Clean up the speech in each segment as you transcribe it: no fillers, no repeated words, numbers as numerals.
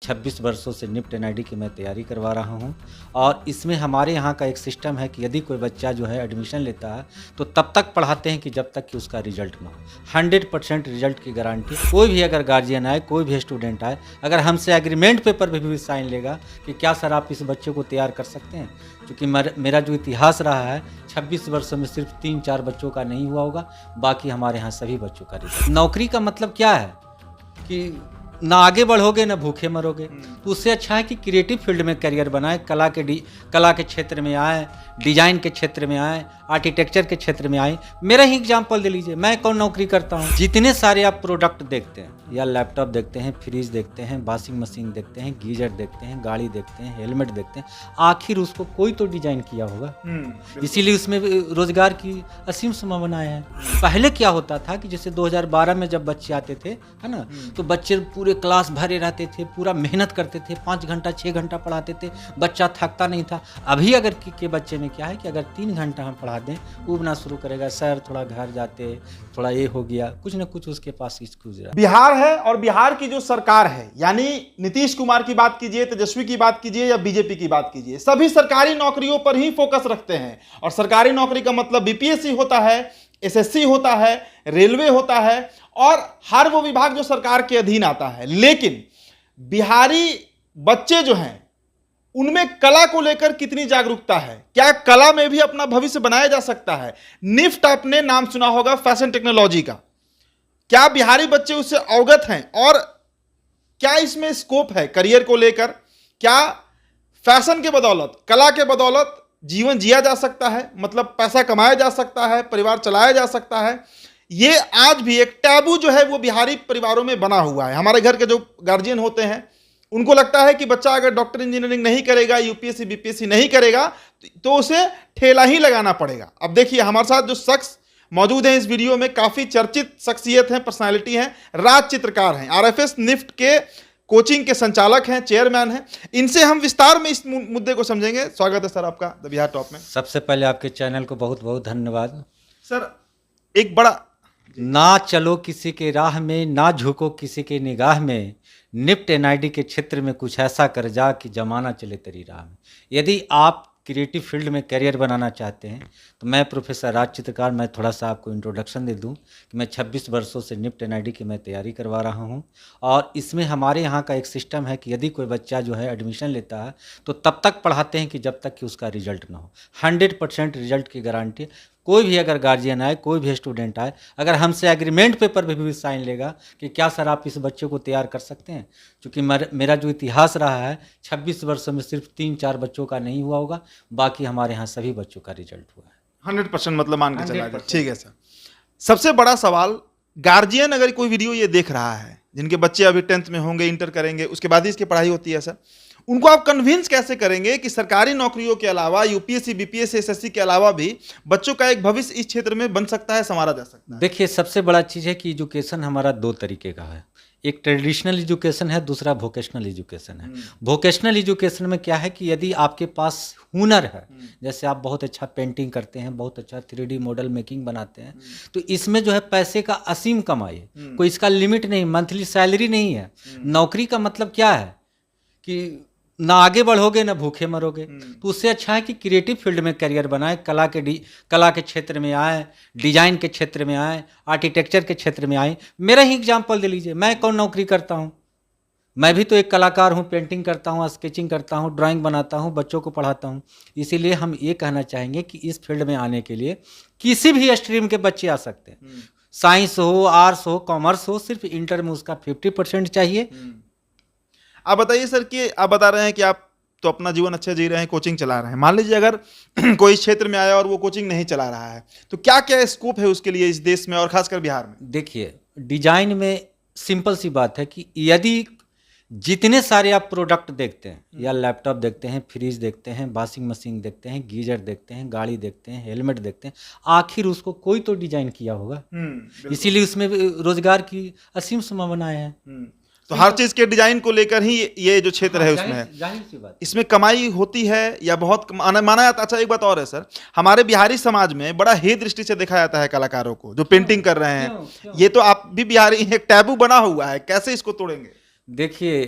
26 वर्षों से NIFT NID की मैं तैयारी करवा रहा हूं और इसमें हमारे यहाँ का एक सिस्टम है कि यदि कोई बच्चा जो है एडमिशन लेता है तो तब तक पढ़ाते हैं कि जब तक कि उसका रिजल्ट ना हो। 100% रिजल्ट की गारंटी। कोई भी अगर गार्जियन आए, कोई भी स्टूडेंट आए, अगर हमसे एग्रीमेंट पेपर पे भी साइन लेगा कि क्या सर आप इस बच्चे को तैयार कर सकते हैं, क्योंकि मेरा जो इतिहास रहा है 26 वर्षों में सिर्फ 3-4 बच्चों का नहीं हुआ होगा, बाकी हमारे यहाँ सभी बच्चों का रिजल्ट। नौकरी का मतलब क्या है कि ना आगे बढ़ोगे ना भूखे मरोगे, तो उससे अच्छा है कि क्रिएटिव फील्ड में करियर बनाए, कला के क्षेत्र में आए, डिजाइन के क्षेत्र में आए, आर्किटेक्चर के क्षेत्र में आए। मेरा ही एग्जांपल दे लीजिए, मैं कौन नौकरी करता हूँ। जितने सारे आप प्रोडक्ट देखते हैं, या लैपटॉप देखते हैं, फ्रिज देखते हैं, वॉशिंग मशीन देखते हैं, गीजर देखते हैं, गाड़ी देखते हैं, हेलमेट देखते हैं, आखिर उसको कोई तो डिजाइन किया होगा। इसीलिए उसमें रोजगार की असीम संभावनाएं हैं। पहले क्या होता था कि जैसे 2012 में जब बच्चे आते थे, है ना, तो बच्चे पूरे क्लास भरे रहते थे, पूरा मेहनत करते थे, 5 घंटा 6 घंटा पढ़ाते थे, बच्चा थकता नहीं था। अभी अगर के बच्चे में क्या है कि अगर 3 घंटा हम पढ़ा दें, उबना शुरू करेगा, सर थोड़ा घर जाते, थोड़ा ये हो गया, कुछ ना कुछ उसके पास एक्सक्यूज रहा। बिहार है और बिहार की जो सरकार है, यानी नीतीश कुमार की बात कीजिए, तेजस्वी की बात कीजिए या बीजेपी की बात कीजिए, सभी सरकारी नौकरियों पर ही फोकस रखते हैं। और सरकारी नौकरी का मतलब बीपीएससी होता है, एसएससी होता है, रेलवे होता है और हर वो विभाग जो सरकार के अधीन आता है। लेकिन बिहारी बच्चे जो हैं उनमें कला को लेकर कितनी जागरूकता है, क्या कला में भी अपना भविष्य बनाया जा सकता है। निफ्ट आपने नाम सुना होगा फैशन टेक्नोलॉजी का, क्या बिहारी बच्चे उससे अवगत हैं और क्या इसमें स्कोप है करियर को लेकर? क्या फैशन के बदौलत, कला के बदौलत जीवन जिया जा सकता है, मतलब पैसा कमाया जा सकता है, परिवार चलाया जा सकता है? ये आज भी एक टैबू जो है वो बिहारी परिवारों में बना हुआ है। हमारे घर के जो गार्जियन होते हैं उनको लगता है कि बच्चा अगर डॉक्टर इंजीनियरिंग नहीं करेगा, यूपीएससी बीपीएससी नहीं करेगा तो उसे ठेला ही लगाना पड़ेगा। अब देखिए हमारे साथ जो शख्स मौजूद हैं इस वीडियो में, काफी चर्चित शख्सियत हैं, पर्सनालिटी हैं, राज चित्रकार हैं, आरएफएस निफ्ट के कोचिंग के संचालक हैं, चेयरमैन हैं। इनसे हम विस्तार में इस मुद्दे को समझेंगे। स्वागत है सर आपका द बिहार टॉप में। सबसे पहले आपके चैनल को बहुत बहुत धन्यवाद। सर एक बड़ा, ना चलो किसी के राह में, ना झुको किसी के निगाह में, निफ्ट एनआईडी के क्षेत्र में कुछ ऐसा कर जा कि जमाना चले तेरी राह में। यदि आप क्रिएटिव फील्ड में करियर बनाना चाहते हैं तो मैं प्रोफेसर राज चित्रकार, मैं थोड़ा सा आपको इंट्रोडक्शन दे दूं कि मैं 26 वर्षों से निफ्ट एनआईडी की मैं तैयारी करवा रहा हूं और इसमें हमारे यहाँ का एक सिस्टम है कि यदि कोई बच्चा जो है एडमिशन लेता है तो तब तक पढ़ाते हैं कि जब तक कि उसका रिजल्ट ना हो। 100% रिजल्ट की गारंटी। कोई भी अगर गार्जियन आए, कोई भी स्टूडेंट आए, अगर हमसे एग्रीमेंट पेपर पे भी साइन लेगा कि क्या सर आप इस बच्चे को तैयार कर सकते हैं, क्योंकि मेरा जो इतिहास रहा है 26 वर्षों में सिर्फ 3-4 बच्चों का नहीं हुआ होगा, बाकी हमारे यहाँ सभी बच्चों का रिजल्ट हुआ है। 100% मतलब मान के चला जाए। ठीक है सर, सबसे बड़ा सवाल, गार्जियन अगर कोई वीडियो ये देख रहा है, जिनके बच्चे अभी 10th में होंगे, इंटर करेंगे, उसके बाद ही इसकी पढ़ाई होती है सर, उनको आप कन्विंस कैसे करेंगे कि सरकारी नौकरियों के अलावा यूपीएससी बीपीएससी एसएससी के अलावा भी बच्चों का एक भविष्य इस क्षेत्र में बन सकता है, संवारा जा सकता है? देखिए सबसे बड़ा चीज़ है कि एजुकेशन हमारा 2 तरीके का है। एक ट्रेडिशनल एजुकेशन है, दूसरा वोकेशनल एजुकेशन है। वोकेशनल एजुकेशन में क्या है कि यदि आपके पास हुनर है, जैसे आप बहुत अच्छा पेंटिंग करते हैं, बहुत अच्छा 3D मॉडल मेकिंग बनाते हैं, तो इसमें जो है पैसे का असीम कमाई है, कोई इसका लिमिट नहीं, मंथली सैलरी नहीं है। नौकरी का मतलब क्या है कि ना आगे बढ़ोगे ना भूखे मरोगे, तो उससे अच्छा है कि क्रिएटिव फील्ड में करियर बनाए, कला के क्षेत्र में आए, डिजाइन के क्षेत्र में आए, आर्किटेक्चर के क्षेत्र में आए। मेरा ही एग्जांपल दे लीजिए, मैं कौन नौकरी करता हूँ, मैं भी तो एक कलाकार हूँ, पेंटिंग करता हूँ, स्केचिंग करता हूँ, ड्राइंग बनाता हूँ, बच्चों को पढ़ाता हूँ। इसीलिए हम ये कहना चाहेंगे कि इस फील्ड में आने के लिए किसी भी स्ट्रीम के बच्चे आ सकते हैं, साइंस हो, आर्ट्स हो, कॉमर्स हो, सिर्फ इंटर में उसका 50% चाहिए। आप बताइए सर कि आप बता रहे हैं कि आप तो अपना जीवन अच्छा जी रहे हैं, कोचिंग चला रहे हैं, मान लीजिए अगर कोई इस क्षेत्र में आया और वो कोचिंग नहीं चला रहा है तो क्या क्या स्कोप है उसके लिए इस देश में और खासकर बिहार में? देखिए डिजाइन में सिंपल सी बात है कि यदि जितने सारे आप प्रोडक्ट देखते हैं, या लैपटॉप देखते हैं, फ्रिज देखते हैं, वॉशिंग मशीन देखते हैं, गीजर देखते हैं, गाड़ी देखते हैं, हेलमेट देखते हैं, आखिर उसको कोई तो डिजाइन किया होगा। इसीलिए उसमें रोजगार की असीम संभावनाएं हैं। तो हर चीज के डिजाइन को लेकर ही ये जो क्षेत्र है उसमें है। जाहिर सी बात, इसमें कमाई होती है या बहुत माना जाता है। अच्छा एक बात और है सर, हमारे बिहारी समाज में बड़ा हे दृष्टि से देखा जाता है कलाकारों को जो पेंटिंग कर रहे हैं। ये तो आप भी बिहारी, एक टैबू बना हुआ है, कैसे इसको तोड़ेंगे? देखिए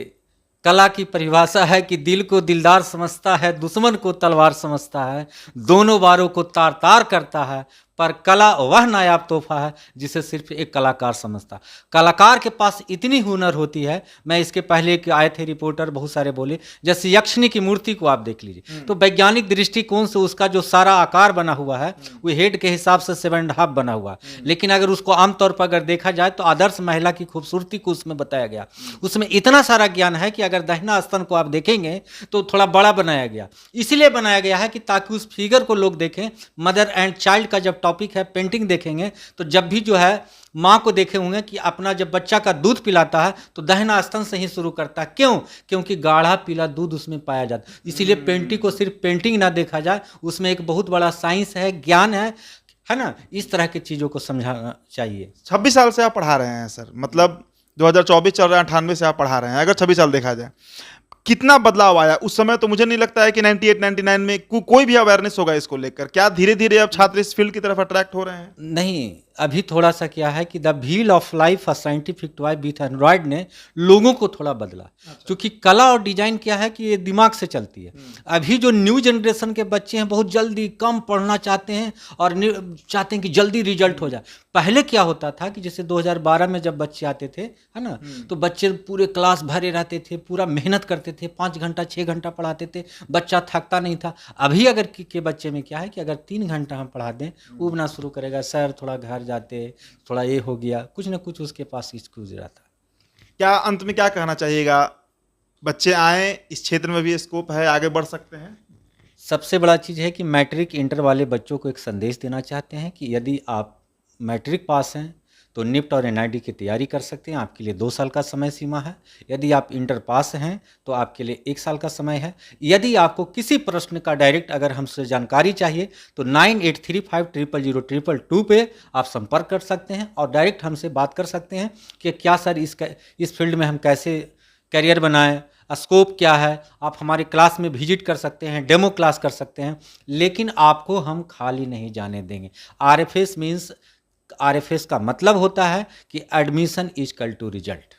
कला की परिभाषा है कि दिल को दिलदार समझता है, दुश्मन को तलवार समझता है, दोनों बारों को तार तार करता है, पर कला वह नायाब तोहफा है जिसे सिर्फ एक कलाकार समझता। कलाकार के पास इतनी हुनर होती है, मैं इसके पहले एक आए थे रिपोर्टर बहुत सारे बोले, जैसे यक्षिणी की मूर्ति को आप देख लीजिए तो वैज्ञानिक दृष्टिकोण से उसका जो सारा आकार बना हुआ है वो हेड के हिसाब से 7.5 बना हुआ है, लेकिन अगर उसको आमतौर पर अगर देखा जाए तो आदर्श महिला की खूबसूरती को उसमें बताया गया। उसमें इतना सारा ज्ञान है कि अगर दाहिना स्तन को आप देखेंगे तो थोड़ा बड़ा बनाया गया, इसलिए बनाया गया है कि ताकि उस फिगर को लोग देखें। मदर एंड चाइल्ड का जब टॉपिक है, पेंटिंग देखेंगे तो जब भी जो है माँ को देखे होंगे कि अपना जब बच्चा का दूध पिलाता है तो दाहिना स्तन से ही शुरू करता है। क्यों? क्योंकि गाढ़ा पीला दूध उसमें पाया जाता है। इसीलिए पेंटिंग को सिर्फ पेंटिंग ना देखा जाए, उसमें एक बहुत बड़ा साइंस है, ज्ञान है ना। इस तरह की चीज़ों को समझाना चाहिए। 26 साल से आप पढ़ा रहे हैं सर, मतलब 2024 चल रहा है, 98 से आप पढ़ा रहे हैं। अगर 26 साल देखा जाए कितना बदलाव आया उस समय, तो मुझे नहीं लगता है कि 98 99 में कोई भी अवेयरनेस होगा इसको लेकर। क्या धीरे धीरे अब छात्र इस फील्ड की तरफ अट्रैक्ट हो रहे हैं? नहीं, अभी थोड़ा सा क्या है कि the wheel of life a scientific toy with Android ने लोगों को थोड़ा बदला। क्योंकि कला और डिजाइन क्या है कि ये दिमाग से चलती है। अभी जो न्यू जनरेशन के बच्चे हैं बहुत जल्दी कम पढ़ना चाहते हैं और चाहते हैं कि जल्दी रिजल्ट हो जाए। पहले क्या होता था कि जैसे 2012 में जब बच्चे आते थे, है ना, तो बच्चे पूरे क्लास भरे रहते थे, पूरा मेहनत करते थे, 5 घंटा 6 घंटा पढ़ाते थे, बच्चा थकता नहीं था। अभी अगर के बच्चे में क्या है कि अगर 3 घंटा हम पढ़ा दें, उबना शुरू करेगा, सर थोड़ा घर जाते, थोड़ा ये हो गया, कुछ ना कुछ उसके पास एक्सक्यूज रहता। क्या अंत में क्या कहना चाहिएगा? बच्चे आए, इस क्षेत्र में भी स्कोप है, आगे बढ़ सकते हैं। सबसे बड़ा चीज़ है कि मैट्रिक इंटर वाले बच्चों को एक संदेश देना चाहते हैं कि यदि आप मैट्रिक पास हैं तो निफ्ट और एनआईडी की तैयारी कर सकते हैं। आपके लिए 2 साल का समय सीमा है। यदि आप इंटर पास हैं तो आपके लिए 1 साल का समय है। यदि आपको किसी प्रश्न का डायरेक्ट अगर हमसे जानकारी चाहिए तो 9835000222 पे आप संपर्क कर सकते हैं और डायरेक्ट हमसे बात कर सकते हैं कि क्या सर इस फील्ड में हम कैसे करियर बनाएं, स्कोप क्या है। आप हमारे क्लास में विजिट कर सकते हैं, डेमो क्लास कर सकते हैं, लेकिन आपको हम खाली नहीं जाने देंगे। आरएफएस मीन्स, आरएफएस का मतलब होता है कि एडमिशन इक्वल टू रिजल्ट।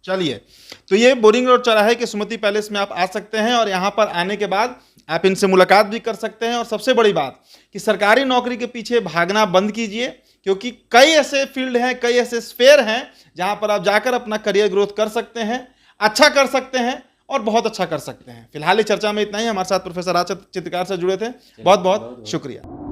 चलिए, तो ये बोरिंग रोड चौराहे के सुमति पैलेस में आप आ सकते हैं और यहाँ पर आने के बाद आप इनसे मुलाकात भी कर सकते हैं। और सबसे बड़ी बात कि सरकारी नौकरी के पीछे भागना बंद कीजिए, क्योंकि कई ऐसे फील्ड हैं, कई ऐसे स्फेयर हैं जहाँ पर आप जाकर अपना करियर ग्रोथ कर सकते हैं, अच्छा कर सकते हैं और बहुत अच्छा कर सकते हैं। फिलहाल इस चर्चा में इतना ही। हमारे साथ प्रोफेसर राज चित्रकार से जुड़े थे, बहुत बहुत शुक्रिया।